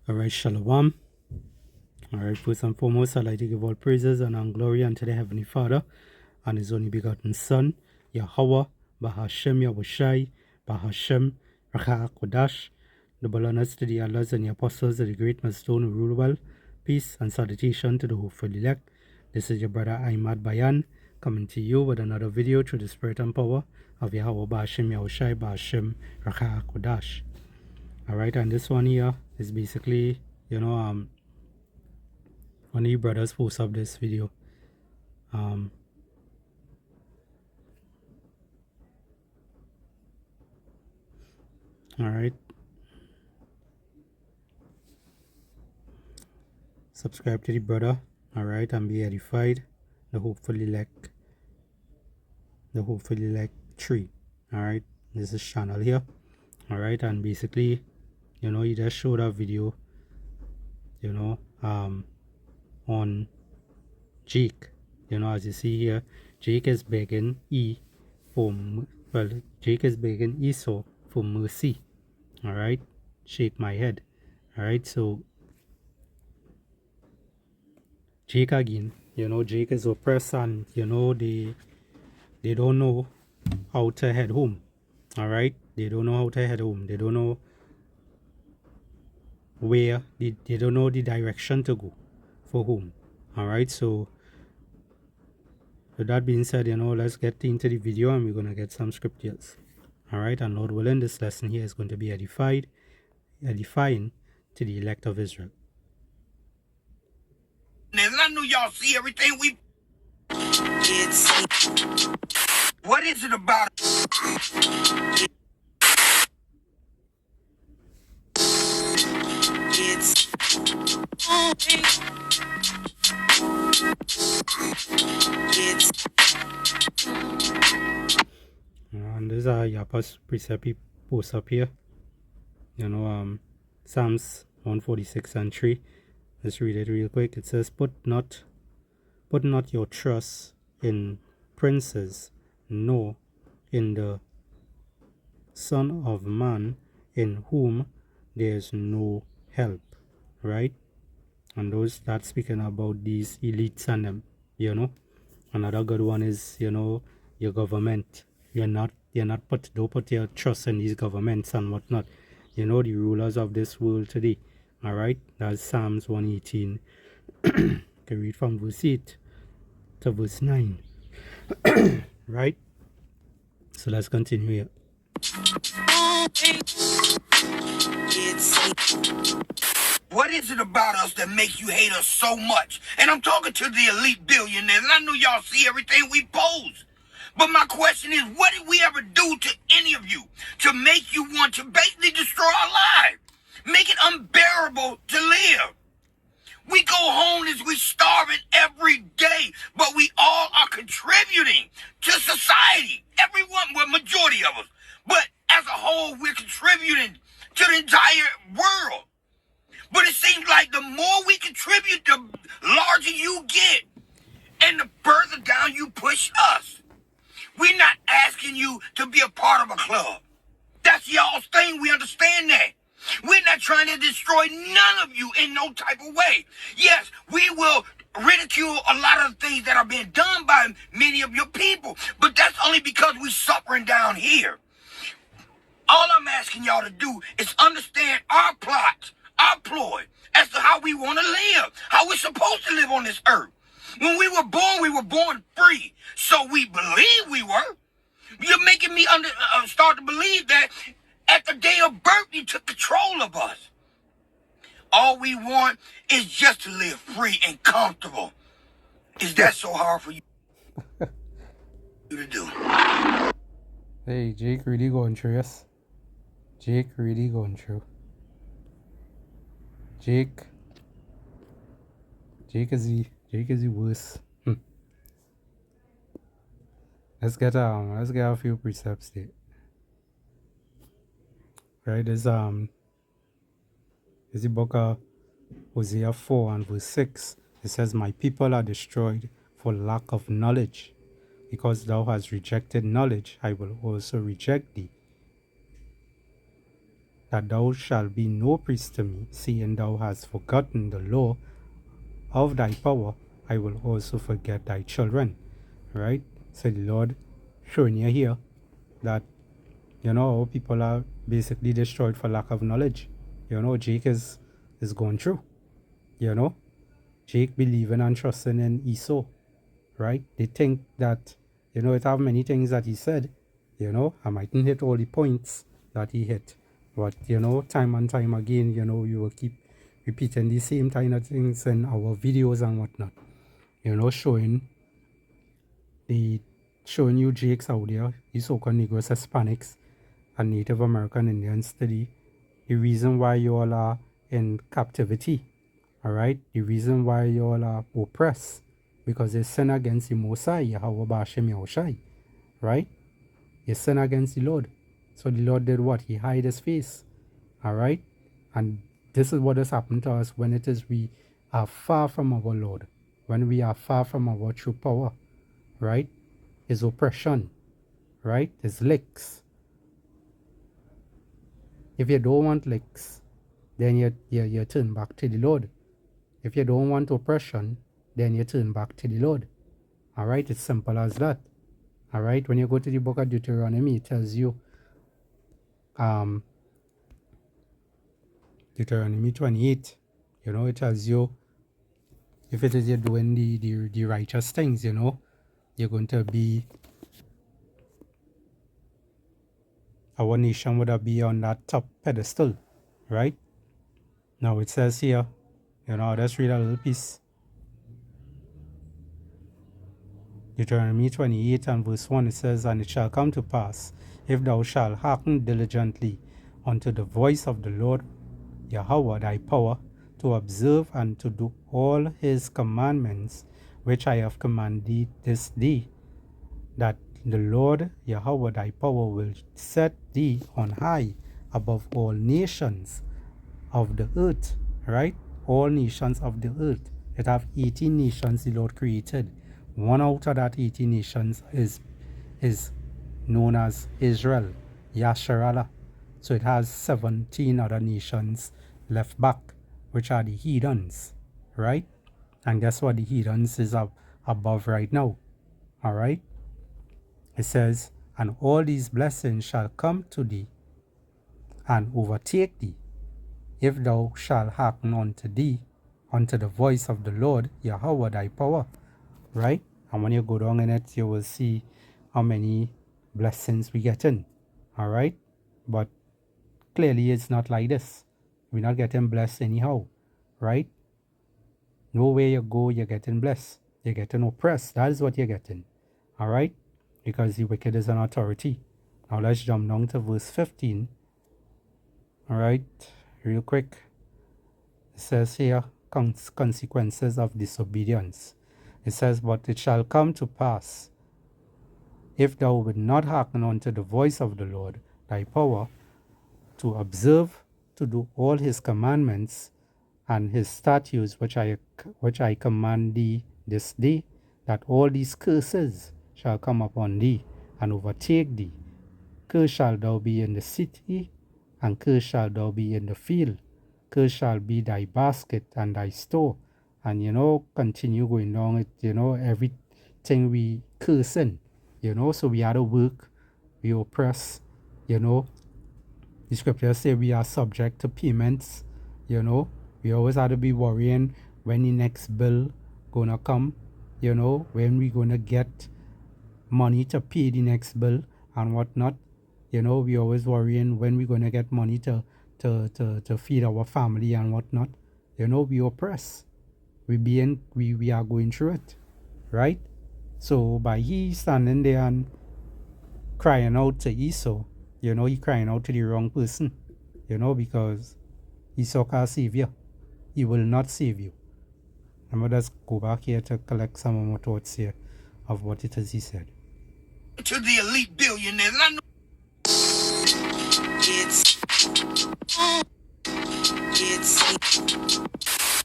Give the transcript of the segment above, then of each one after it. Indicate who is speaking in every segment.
Speaker 1: Alright, Shalom. Alright, first and foremost, I'd like to give all praises and all glory unto the Heavenly Father and His only begotten Son, Yahweh, Bahashem Yahushai, Bahashem Rakha Kodash, double honors to the Allahs and the Apostles of the great milestone who rule well, peace and salutation to the hopeful elect. This is your brother Ahmad Bayan, coming to you with another video through the spirit and power of Yahweh Bahashem Yahushai, Bahashem Rakha Kodash. Alright, and this one here is basically, one of you brothers post up this video. Alright. Subscribe to the brother, alright, and be edified. The hopefully elect tree. Alright. This is channel here. Alright, and basically, you just show that video, on Jake. As you see here, Jake is begging Jake is begging ESâU for mercy. Alright, shake my head. Alright, so Jake again, Jake is oppressed and they don't know how to head home. Alright, they don't know how to head home. They don't know where they don't know the direction to go for home. Alright, so with that being said, let's get into the video and we're going to get some scriptures. Alright, and Lord willing, this lesson here is going to be edifying to the elect of Israel.
Speaker 2: And I know y'all see everything we what is it about
Speaker 1: and these are Yapa's precept posts up here. Psalms 146 and 3. Let's read it real quick. It says, Put not your trust in princes, nor in the Son of Man, in whom there is no help. Right? And that's speaking about these elites and them, Another good one is, your government. Don't put your trust in these governments and whatnot. The rulers of this world today. Alright, that's Psalms 118. You can read from verse 8 to verse 9. Right? So let's continue here.
Speaker 2: What is it about us that makes you hate us so much? And I'm talking to the elite billionaires, and I know y'all see everything we post. But my question is, what did we ever do to any of you to make you want to basically destroy our lives? Make it unbearable to live. We go homeless, we starving every day, but we all are contributing to society. Everyone, well, majority of us. But as a whole, we're contributing to the entire world. But it seems like the more we contribute, the larger you get. And the further down you push us. We're not asking you to be a part of a club. That's y'all's thing. We understand that. We're not trying to destroy none of you in no type of way. Yes, we will ridicule a lot of the things that are being done by many of your people, but that's only because we're suffering down here. All I'm asking y'all to do is understand our plot, our ploy, as to how we want to live, how we're supposed to live on this earth. When we were born free, so we believe we were. You're making me start to believe that at the day of birth, you took control of us. All we want is just to live free and comfortable. Is that so hard for you to do?
Speaker 1: Hey, Jake really going through, yes? Jake really going through. Jake is the worst. Let's get a few precepts there. Right, there's the book of Hosea 4 and verse 6. It says, My people are destroyed for lack of knowledge. Because thou hast rejected knowledge, I will also reject thee. that thou shalt be no priest to me, seeing thou hast forgotten the law of thy power, I will also forget thy children. Right? So the Lord showing you here that, people are basically destroyed for lack of knowledge. Jake is going through. Jake believing and trusting in ESâU. Right? They think that, it have many things that he said. I mightn't hit all the points that he hit. But, time and time again, we will keep repeating the same kind of things in our videos and whatnot. Showing you Jakes out there, the so-called Negroes, Hispanics, and Native American Indians study the reason why you all are in captivity. Alright? The reason why you all are oppressed. Because they sin against the Mosai, Yahweh Bashem Yahushai. Right? You sin against the Lord. So the Lord did what? He hid his face. Alright? And this is what has happened to us when it is we are far from our Lord. When we are far from our true power. Right? Is oppression. Right? Is licks. If you don't want licks, then you turn back to the Lord. If you don't want oppression, then you turn back to the Lord. Alright? It's simple as that. Alright? When you go to the book of Deuteronomy, it tells you Deuteronomy 28, it tells you if it is you're doing the righteous things, you're going to be, our nation would be on that top pedestal, right? Now it says here, let's read a little piece. Deuteronomy 28 and verse 1, it says, And it shall come to pass, if thou shalt hearken diligently unto the voice of the Lord Yahweh thy power, to observe and to do all his commandments, which I have commanded thee this day, that the Lord Yahweh thy power will set thee on high above all nations of the earth, right? All nations of the earth. It have 18 nations the Lord created. One out of that 18 nations is known as Israel, Yasharallah. So it has 17 other nations left back, which are the heathens, right? And guess what the heathens is above right now, all right? It says, And all these blessings shall come to thee and overtake thee, if thou shalt hearken unto the voice of the Lord Yahweh thy power, right? And when you go down in it, you will see how many blessings we get in, all right? But clearly it's not like this. We're not getting blessed anyhow, right? Nowhere you go, you're getting blessed. You're getting oppressed. That is what you're getting, all right? Because the wicked is an authority. Now let's jump down to verse 15, all right? Real quick. It says here, consequences of disobedience. It says, But it shall come to pass, if thou wilt not hearken unto the voice of the Lord thy power, to observe to do all his commandments and his statutes which I command thee this day, that all these curses shall come upon thee and overtake thee. Cursed shall thou be in the city, and cursed shall thou be in the field. Cursed shall be thy basket and thy store. And continue going down it, everything we cursing, so we had to work, we oppress, the scriptures say we are subject to payments, we always have to be worrying when the next bill gonna come, when we gonna get money to pay the next bill and whatnot. We always worrying when we gonna get money to feed our family and whatnot. We oppress. We are going through it, right? So by he standing there and crying out to ESâU, he crying out to the wrong person, because ESâU can't save you. He will not save you. I'm going to just go back here to collect some more thoughts here of what it is he said.
Speaker 2: To the elite billionaires, and I know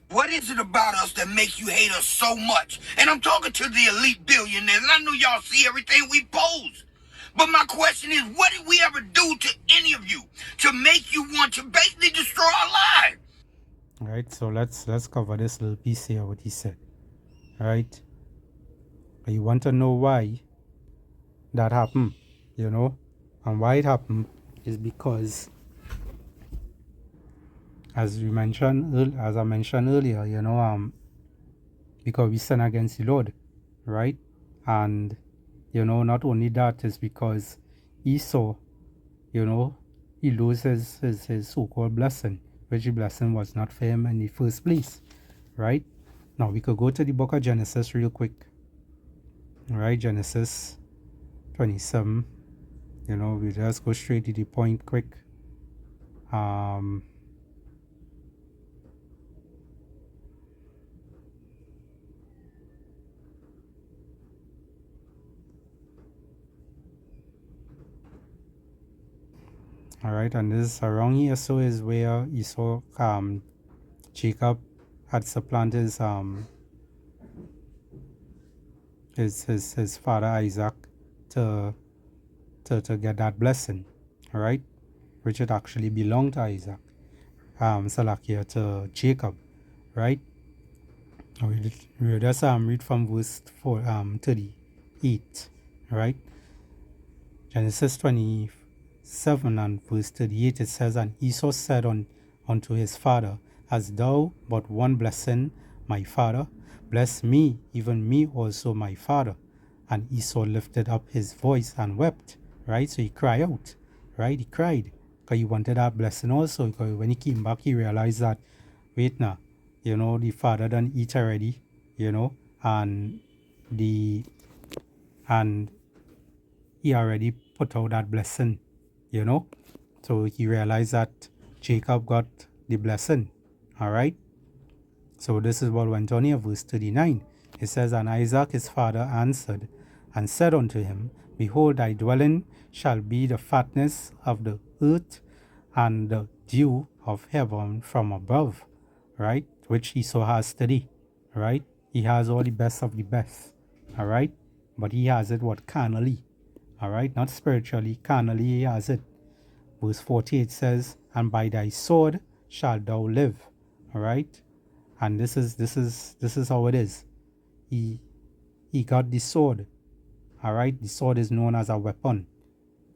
Speaker 2: what is it about us that makes you hate us so much? And I'm talking to the elite billionaires, and I know y'all see everything we post. But my question is, what did we ever do to any of you to make you want to basically destroy our lives?
Speaker 1: All right, so let's cover this little piece here, what he said. All right, you want to know why that happened, and why it happened is because, as I mentioned earlier, because we sin against the Lord, right? And not only that, is because Esau, he loses his so-called blessing, which the blessing was not for him in the first place, right? Now we could go to the book of Genesis real quick. All right, Genesis 27. We just go straight to the point quick. All right, and this around here, so is where Esau, Jacob had supplanted his father Isaac to get that blessing, all right, which it actually belonged to Isaac, Salakia to Jacob, right? We just read from verse 38, right? Genesis 27 and verse 38, it says, and Esau said unto his father, hast thou but one blessing, my father? Bless me, even me also, my father. And Esau lifted up his voice and wept, right? So he cried out, right? He cried because he wanted that blessing also. Because when he came back, he realized that, wait now, the father done eat already, and he already put out that blessing, So he realized that Jacob got the blessing, all right? So this is what went on here, verse 39. It says, and Isaac his father answered and said unto him, behold, thy dwelling shall be the fatness of the earth and the dew of heaven from above, right? Which Esau has today, right? He has all the best of the best, all right? But he has it what carnally, all right? Not spiritually, carnally he has it. Verse 48 says, and by thy sword shalt thou live, all right? And this is how it is. He got the sword, all right? The sword is known as a weapon,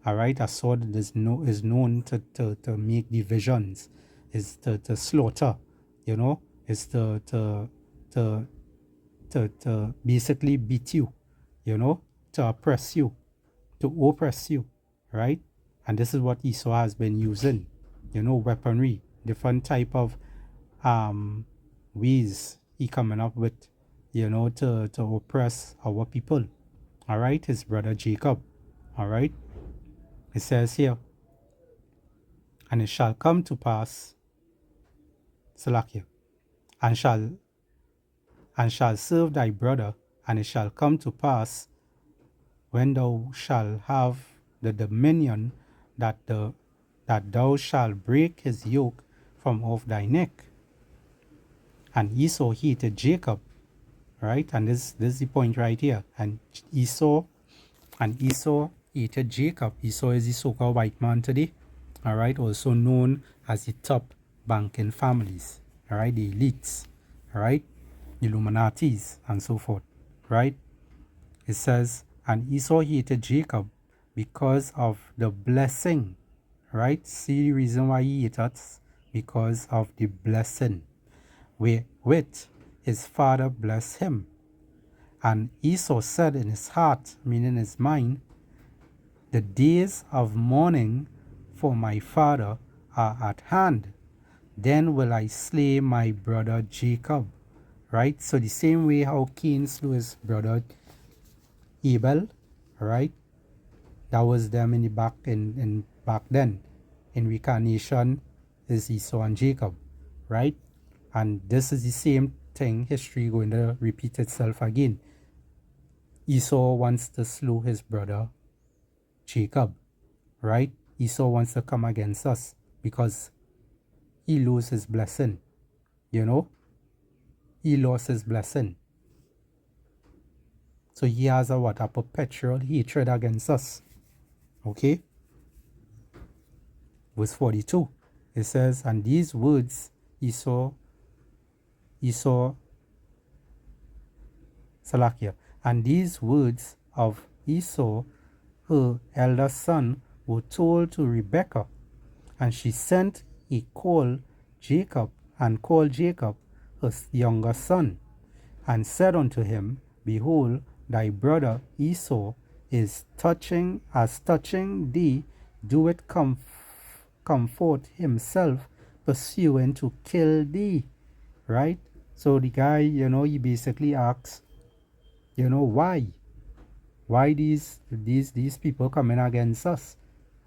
Speaker 1: all right? A sword is known to make divisions, is to slaughter, is to basically beat you, to oppress you, to oppress you, right? And this is what Esau has been using, weaponry, different type of ways he coming up with, to oppress our people, all right? His brother Jacob, all right? It says here, and it shall come to pass, Salakia, and shall serve thy brother, and it shall come to pass when thou shalt have the dominion that thou shalt break his yoke from off thy neck. And Esau hated Jacob, right? And this is the point right here. And Esau hated Jacob. Esau is the so-called white man today, all right? Also known as the top banking families, all right? The elites, all right? The Illuminatis and so forth, right? It says, and Esau hated Jacob because of the blessing, right? See the reason why he hated us? Because of the blessing with his father blessed him. And Esau said in his heart, meaning his mind, the days of mourning for my father are at hand. Then will I slay my brother Jacob. Right? So the same way how Cain slew his brother Abel, right? That was them in the back then. In reincarnation is Esau and Jacob, right? And this is the same thing, history going to repeat itself again. Esau wants to slew his brother Jacob, right? Esau wants to come against us because he loses his blessing, He lost his blessing. So he has a perpetual hatred against us, Okay? Verse 42. It says, and these words Esau, Salakia, and these words of Esau, her elder son, were told to Rebekah, and she sent a call Jacob, and called Jacob her younger son, and said unto him, behold, thy brother Esau is touching thee, doeth comfort himself, pursuing to kill thee. Right? So the guy, he basically asks, why? Why these people coming against us?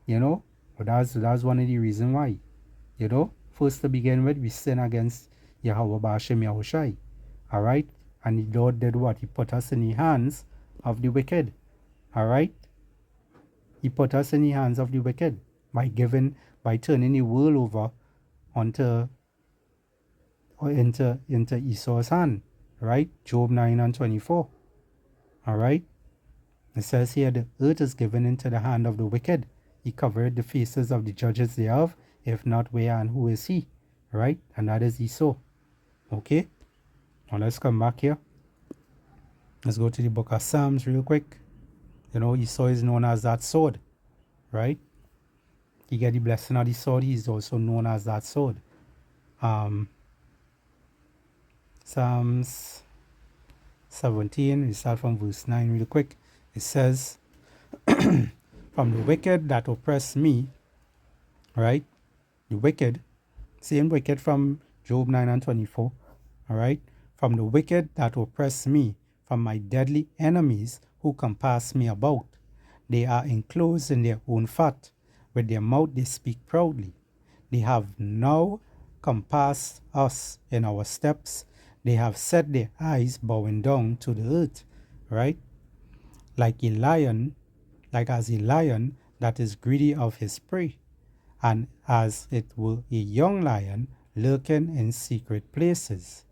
Speaker 1: But that's one of the reasons why. First to begin with, we sin against Yahweh Ba'ashem Yahushai. Alright? And the Lord did what? He put us in the hands of the wicked. Alright? He put us in the hands of the wicked by turning the world over into Esau's hand. Right? Job 9 and 24. Alright? It says here, the earth is given into the hand of the wicked. He covered the faces of the judges thereof. If not, where and who is he? Right? And that is Esau. Okay? Now let's come back here. Let's go to the book of Psalms real quick. Esau is known as that sword. Right? He get the blessing of the sword. He is also known as that sword. Psalms 17, we start from verse 9 real quick. It says, from the wicked that oppress me, right? The wicked, same wicked from Job 9 and 24, all right? From the wicked that oppress me, from my deadly enemies who compass me about. They are enclosed in their own fat. With their mouth they speak proudly. They have now compassed us in our steps. They have set their eyes bowing down to the earth, right? Like as a lion that is greedy of his prey, and as it were a young lion lurking in secret places.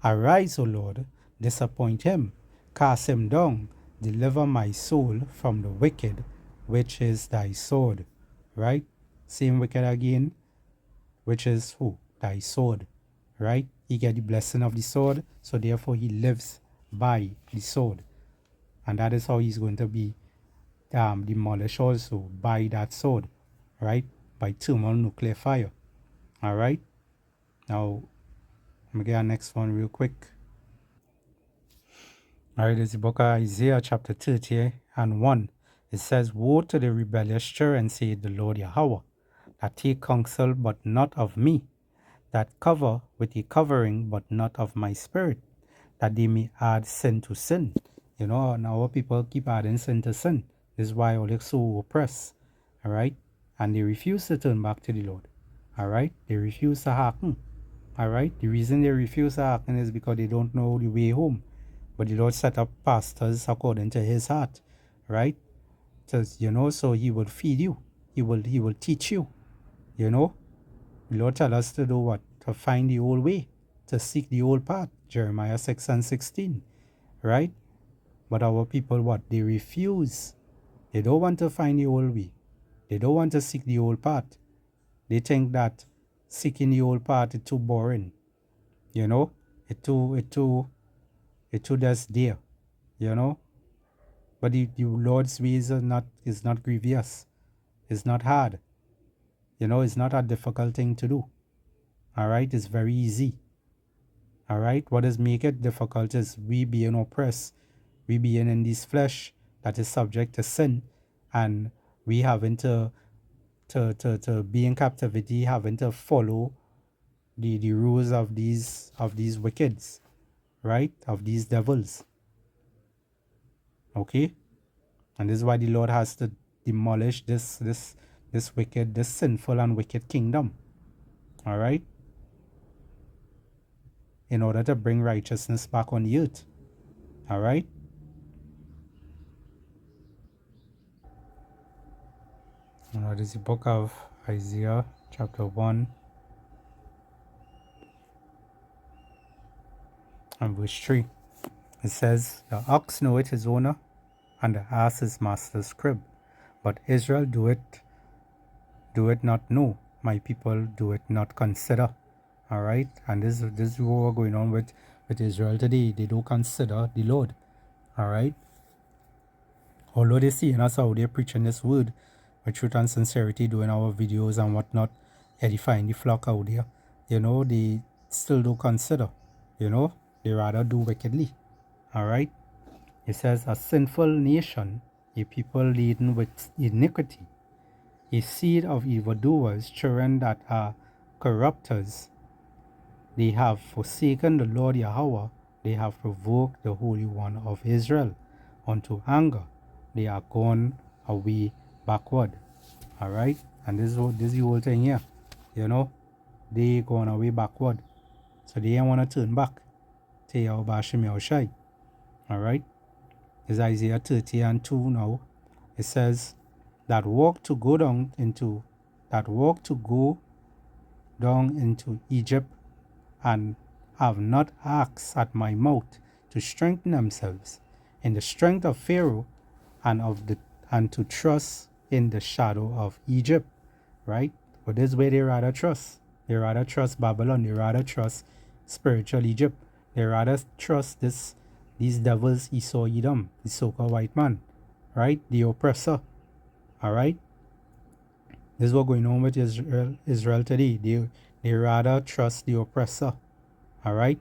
Speaker 1: Arise, O Lord, disappoint him, cast him down, deliver my soul from the wicked, which is thy sword. Right? Same wicked again, which is who? Thy sword. Right? He get the blessing of the sword, so therefore he lives by the sword. And that is how he's going to be demolished also, by that sword. Right? By thermonuclear fire. Alright? Now, let me get our next one real quick. Alright, it's the book of Isaiah chapter 30 and 1. It says, woe to the rebellious children, saith the Lord Yahweh, that take counsel, but not of me, that cover with a covering, but not of my spirit, that they may add sin to sin. And our people keep adding sin to sin. This is why all so oppressed. Alright? And they refuse to turn back to the Lord. Alright? They refuse to hearken. Alright? The reason they refuse to hearken is because they don't know the way home. But the Lord set up pastors according to his heart. Right? So he will feed you. He will teach you. The Lord tell us to do what? To find the old way. To seek the old path. Jeremiah 6 and 16. Right? But our people, what? They refuse. They don't want to find the old way. They don't want to seek the old path. They think that seeking the old path is too boring. It too just there. But the Lord's ways is not grievous. It's not hard. It's not a difficult thing to do. Alright, it's very easy. Alright, what does make it difficult is we being oppressed. We being in this flesh that is subject to sin, and we having to be in captivity, having to follow the rules of these wickeds, right? Of these devils. Okay? And this is why the Lord has to demolish this wicked, this sinful and wicked kingdom. Alright? In order to bring righteousness back on the earth. Alright? Now this is the book of Isaiah chapter 1 and verse 3. It says, the ox knoweth his owner, and the ass his master's crib, But Israel do it not know. My people do it not consider. All right, and this is what going on with Israel today. They don't consider the Lord. All right, although they see us out there preaching this word with truth and sincerity, doing our videos and whatnot, edifying the flock out there, they still don't consider. They rather do wickedly. All right, it says a sinful nation, a people laden with iniquity, a seed of evildoers, children that are corrupters. They have forsaken the Lord Yahweh. They have provoked the Holy One of Israel unto anger. They are gone away backward. All right, and this is the whole thing here. They gone away backward, so they ain't want to turn back to Yahweh Hashem Yahushai. All right, it's Isaiah 30 and 2 now. It says that walk to go down into Egypt, and have not asked at my mouth to strengthen themselves in the strength of Pharaoh and to trust in the shadow of Egypt. Right? But this way they rather trust. They rather trust Babylon. They rather trust spiritual Egypt. They rather trust these devils, ESâU, Edom, the so-called white man. Right? The oppressor. All right? This is what's going on with Israel today. They rather trust the oppressor, all right,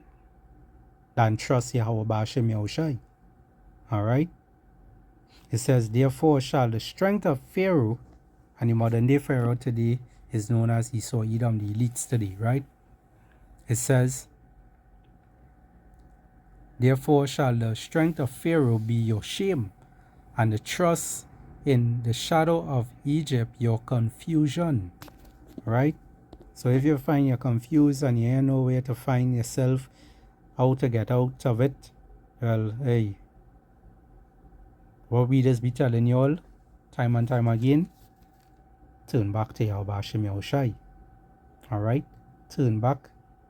Speaker 1: than trust Yahweh Hashem Yahushai. All right? It says, therefore shall the strength of Pharaoh, and the modern day Pharaoh today is known as ESâU, Edom, the elites today, right? It says, therefore shall the strength of Pharaoh be your shame, and the trust in the shadow of Egypt your confusion. Right? So if you find you're confused and you ain't know where to find yourself, how to get out of it, well, hey, what we just be telling you all time and time again, turn back to Yahweh Hashem Yahushai. All right? Turn back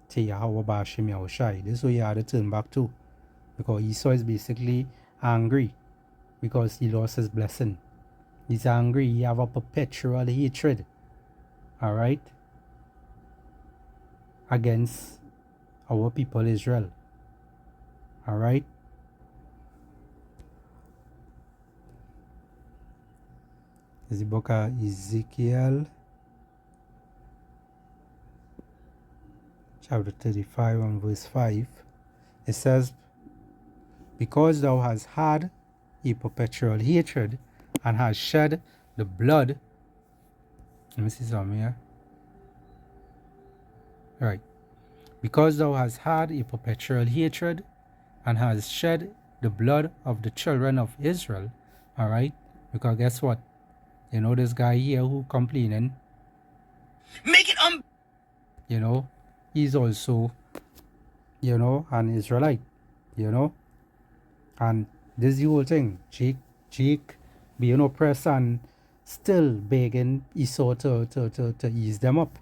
Speaker 1: to Yahweh Hashem Yahushai. This is what you have to turn back to, because Esau is basically angry because he lost his blessing. He's angry. He have a perpetual hatred, all right, against our people Israel. All right. This is the book of Ezekiel, chapter 35 and verse 5. It says, because thou hast had a perpetual hatred, and has shed the blood. Let me see something here. All right. Because thou hast had a perpetual hatred, and has shed the blood of the children of Israel. All right. Because guess what? This guy here who complaining.
Speaker 2: Make it
Speaker 1: he's also, an Israelite. And this is the whole thing. Jake being oppressed and still begging Esau to ease them up,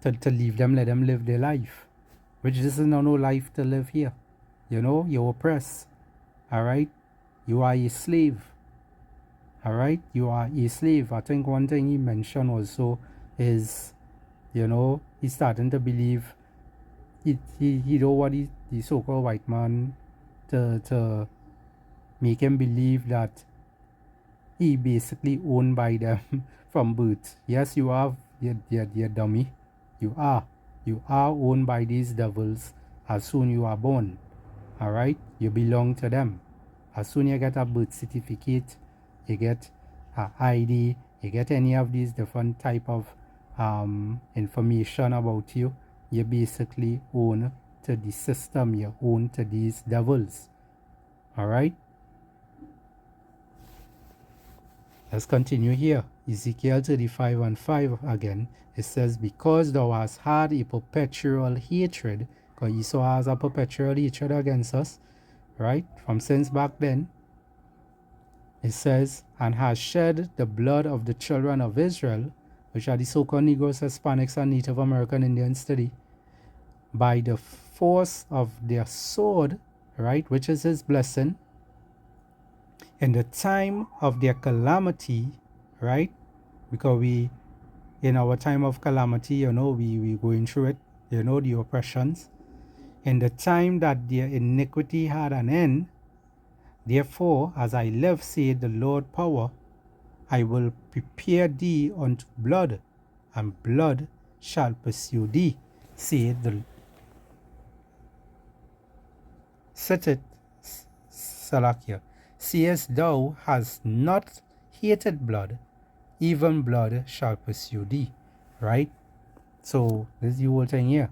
Speaker 1: to leave them, let them live their life, which this is not no life to live here. You're oppressed. All right, you are a slave. All right, you are a slave. I think one thing he mentioned also is, he's starting to believe he don't want the so-called white man to make him believe that he basically owned by them from birth. Yes, you are, you dummy. You are owned by these devils as soon you are born. All right, you belong to them. As soon you get a birth certificate, you get a ID, you get any of these different type of information about you, you basically own to the system. You own to these devils. All right. Let's continue here. Ezekiel 35 and 5 again. It says, because thou hast had a perpetual hatred, because Esau has a perpetual hatred against us, right? From since back then. It says, and has shed the blood of the children of Israel, which are the so-called Negroes, Hispanics, and Native American Indians today, by the force of their sword, right, which is his blessing, in the time of their calamity, right? Because we, in our time of calamity, you know, we going through it, you know, the oppressions. In the time that their iniquity had an end, therefore, as I live, saith the Lord power, I will prepare thee unto blood, and blood shall pursue thee, saith the Setet Salakia. Seest thou hast not hated blood, even blood shall pursue thee. Right? So this is the whole thing here.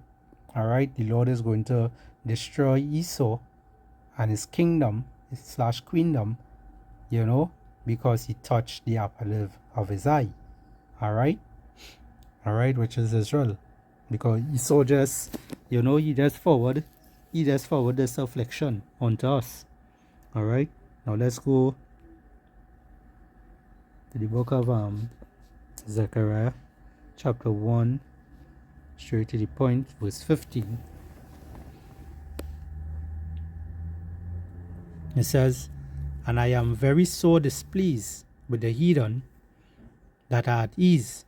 Speaker 1: Alright, the Lord is going to destroy Esau and his kingdom slash queendom, you know, because he touched the apple of his eye. Alright? Alright, which is Israel. Because Esau just, you know, he just forward this affliction onto us. Alright? Now let's go to the book of Zechariah, chapter 1, straight to the point, verse 15. It says, And I am very sore displeased with the heathen that are at ease,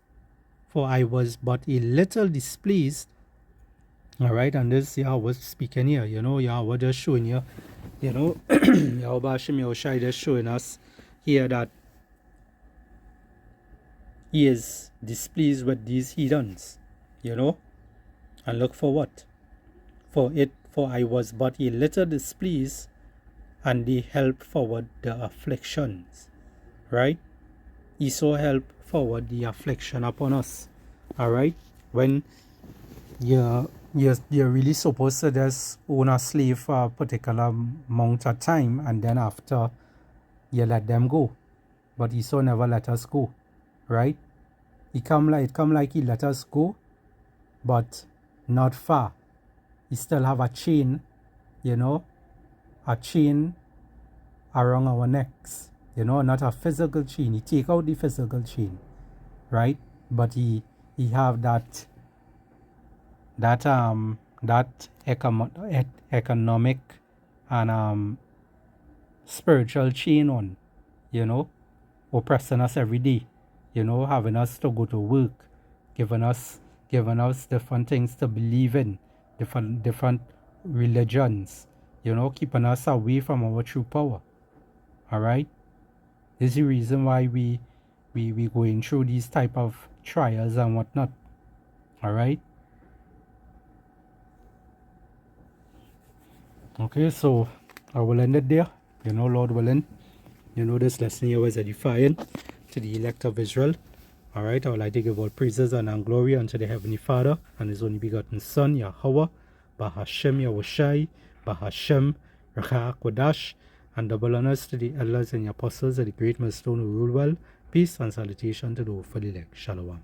Speaker 1: for I was but a little displeased. Alright, and this Yahweh speaking here, you know, Yahweh just showing you, you know, Yahweh Hashem Yahushai just showing us here that he is displeased with these heathens, you know, and look for what? For I was but a little displeased, and they help forward the afflictions, right? Esau help forward the affliction upon us, alright? When you're really supposed to just own a slave for a particular amount of time, and then after you let them go. But Esau never let us go, right? It come like he let us go, but not far. He still have a chain, you know, a chain around our necks, you know, not a physical chain. He take out the physical chain, right? But he have that economic and spiritual chain on, you know, oppressing us every day, you know, having us to go to work, giving us different things to believe in, different religions, you know, keeping us away from our true power. Alright? This is the reason why we going through these type of trials and whatnot. Alright? Okay, so I will end it there. You know, Lord willing, you know, this lesson here was edifying to the elect of Israel. Alright, I would like to give all praises and glory unto the Heavenly Father and His only begotten Son, Yahweh, Bahashem Yahushai, Bahashem Rachah Kodash, and double honors to the elders and the apostles of the great millstone who rule well. Peace and salutation to the hopeful elect. Shalom.